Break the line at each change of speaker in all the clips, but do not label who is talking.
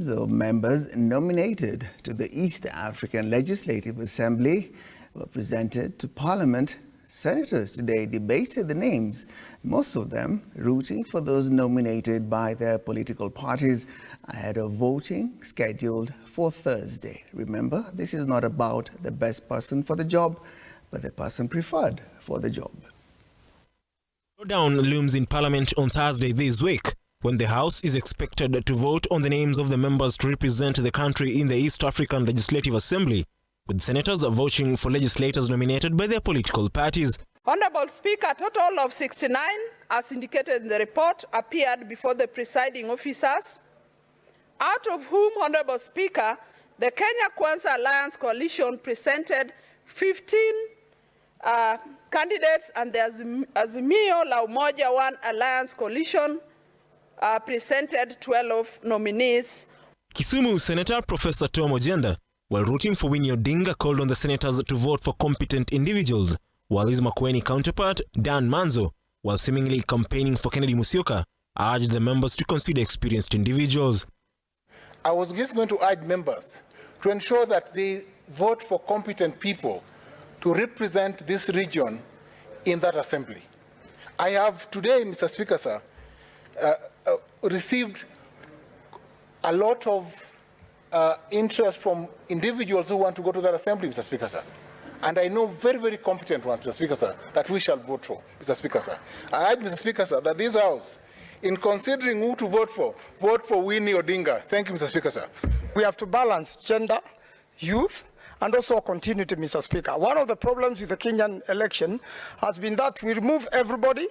names of members nominated to the East African Legislative Assembly were presented to Parliament. Senators today debated the names, most of them rooting for those nominated by their political parties ahead of voting scheduled for Thursday. Remember, this is not about the best person for the job, but the person preferred for the job.
Showdown looms in Parliament on Thursday this week, when the House is expected to vote on the names of the members to represent the country in the East African Legislative Assembly, with senators voting for legislators nominated by their political parties.
Honorable Speaker, a total of 69, as indicated in the report, appeared before the presiding officers, out of whom, Honorable Speaker, the Kenya Kwanza Alliance Coalition presented 15 candidates, and the Azimio la Umoja One Alliance Coalition presented 12 nominees.
Kisumu Senator Professor Tom Ojenda, while rooting for Winnie Odinga, called on the senators to vote for competent individuals, while his Makueni counterpart, Dan Manzo, while seemingly campaigning for Kennedy Musyoka, urged the members to consider experienced individuals.
I was just going to urge members to ensure that they vote for competent people to represent this region in that assembly. I have today, Mr. Speaker, sir, received a lot of interest from individuals who want to go to that assembly, Mr. Speaker, sir. And I know very, very competent ones, Mr. Speaker, sir, that we shall vote for, Mr. Speaker, sir. I urge, Mr. Speaker, sir, that this House, in considering who to vote for Winnie Odinga. Thank you, Mr. Speaker, sir.
We have to balance gender, youth, and also continuity, Mr. Speaker. One of the problems with the Kenyan election has been that we remove everybody,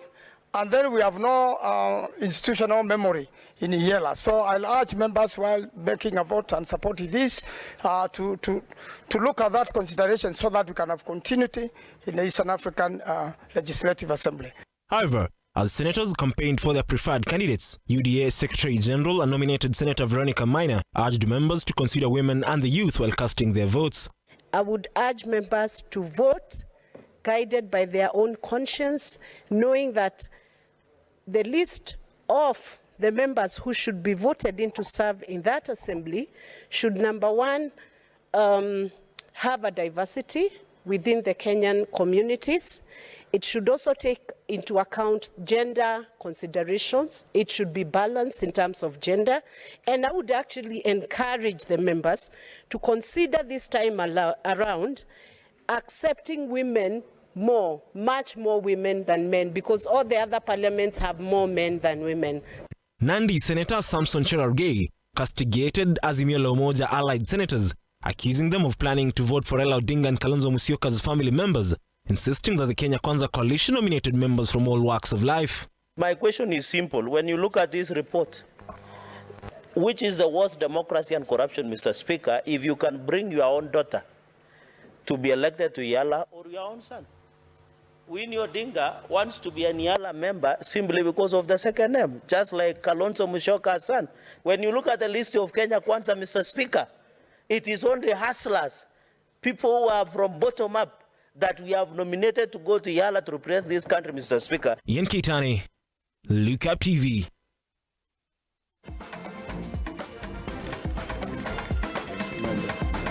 and then we have no institutional memory in EALA. So I'll urge members, while making a vote and supporting this, to look at that consideration so that we can have continuity in the Eastern African Legislative Assembly.
However, as senators campaigned for their preferred candidates, UDA Secretary General and nominated Senator Veronica Maina urged members to consider women and the youth while casting their votes.
I would urge members to vote guided by their own conscience, knowing that the list of the members who should be voted in to serve in that assembly should, number one, have a diversity within the Kenyan communities. It should also take into account gender considerations. It should be balanced in terms of gender. And I would actually encourage the members to consider this time around accepting women more, much more women than men, because all the other parliaments have more men than women.
Nandi Senator Samson Cherargei castigated Azimio la Umoja allied senators, accusing them of planning to vote for Raila Odinga and Kalonzo Musyoka's family members, insisting that the Kenya Kwanza coalition nominated members from all walks of life.
My question is simple. When you look at this report, which is the worst democracy and corruption, Mr. Speaker, if you can bring your own daughter to be elected to EALA or your own son? Winnie Odinga wants to be an EALA member simply because of the second name, just like Kalonzo Musyoka's son. When you look at the list of Kenya Kwanza, Mr. Speaker, it is only hustlers, people who are from bottom up, that we have nominated to go to EALA to represent this country, Mr. Speaker.
Ian Kitani, Look Up TV.